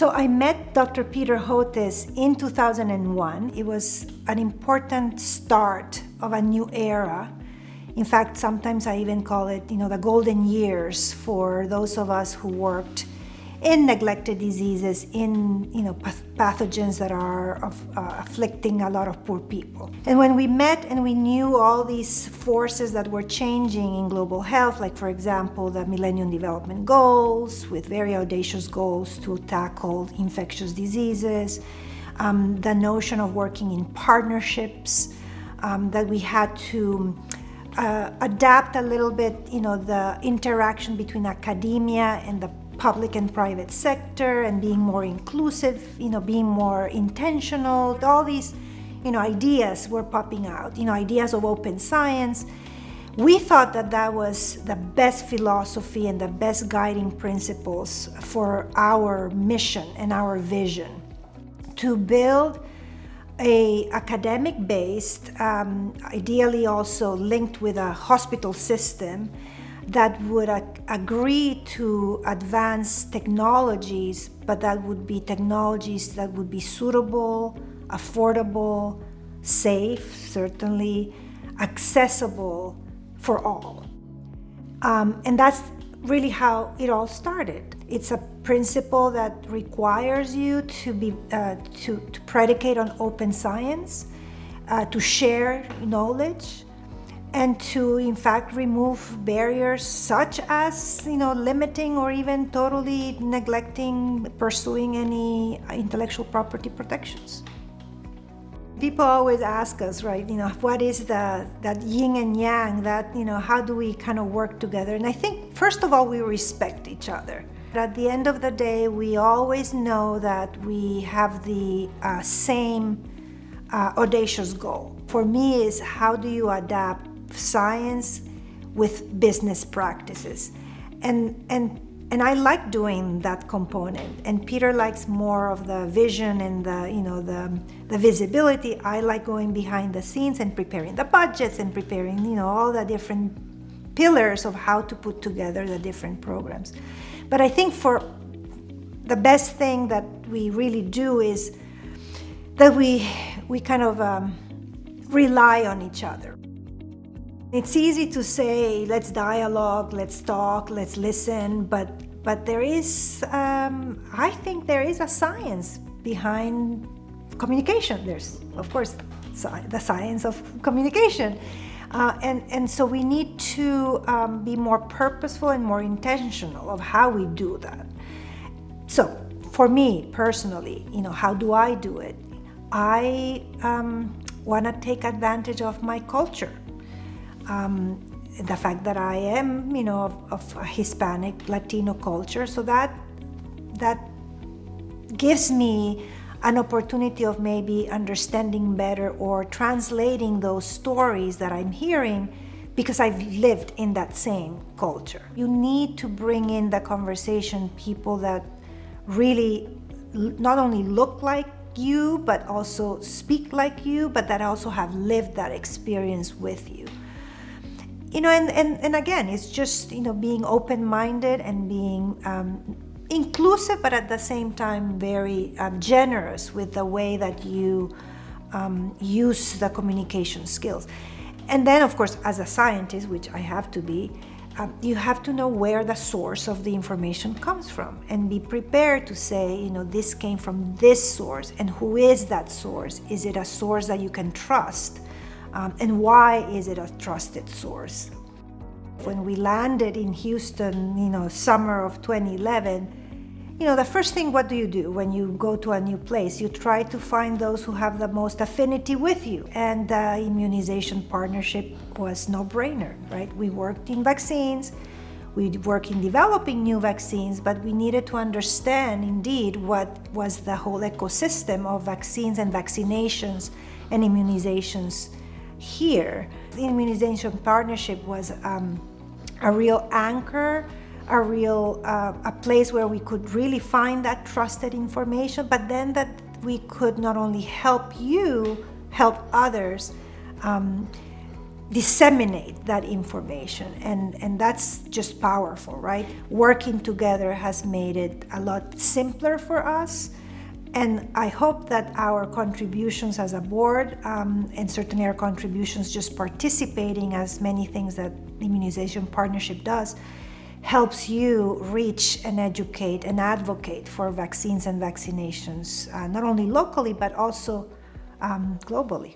So I met Dr. Peter Hotez in 2001. It was an important start of a new era. In fact, sometimes I even call it, the golden years for those of us who worked in neglected diseases, in pathogens that are afflicting a lot of poor people. And when we met and we knew all these forces that were changing in global health, like for example the Millennium Development Goals with very audacious goals to tackle infectious diseases, the notion of working in partnerships, that we had to adapt a little bit, the interaction between academia and the public and private sector, and being more inclusive, being more intentional. All these, ideas were popping out, ideas of open science. We thought that that was the best philosophy and the best guiding principles for our mission and our vision, to build a academic-based, ideally also linked with a hospital system, that would agree to advance technologies, but that would be technologies that would be suitable, affordable, safe, certainly, accessible for all. And that's really how it all started. It's a principle that requires you to be to predicate on open science, to share knowledge, and to in fact remove barriers such as limiting or even totally neglecting pursuing any intellectual property protections. People always ask us, right, what is that yin and yang, that how do we kind of work together? And I think first of all we respect each other. At the end of the day, we always know that we have the same audacious goal. For me, is how do you adapt science with business practices, and I like doing that component, and Peter likes more of the vision and the visibility. I like going behind the scenes and preparing the budgets and preparing all the different pillars of how to put together the different programs. But I think for the best thing that we really do is that we kind of rely on each other. It's easy to say, let's dialogue, let's talk, let's listen, but there is, I think there is a science behind communication. There's, of course, the science of communication. And so we need to be more purposeful and more intentional of how we do that. So for me personally, how do I do it? I want to take advantage of my culture. The fact that I am, of a Hispanic Latino culture, so that gives me an opportunity of maybe understanding better or translating those stories that I'm hearing, because I've lived in that same culture. You need to bring in the conversation people that really not only look like you, but also speak like you, but that also have lived that experience with you. And again, it's just, being open-minded and being inclusive, but at the same time very generous with the way that you use the communication skills. And then, of course, as a scientist, which I have to be, you have to know where the source of the information comes from and be prepared to say, this came from this source, and who is that source? Is it a source that you can trust? And why is it a trusted source? When we landed in Houston, summer of 2011, the first thing, what do you do when you go to a new place? You try to find those who have the most affinity with you. And the immunization partnership was no-brainer, right? We worked in vaccines, we worked in developing new vaccines, but we needed to understand indeed what was the whole ecosystem of vaccines and vaccinations and immunizations here. The immunization partnership was a real anchor, a place where we could really find that trusted information, but then that we could not only help you, help others disseminate that information, and that's just powerful, right? Working together has made it a lot simpler for us, and I hope that our contributions as a board, and certainly our contributions just participating as many things that the Immunization Partnership does, helps you reach and educate and advocate for vaccines and vaccinations, not only locally but also globally.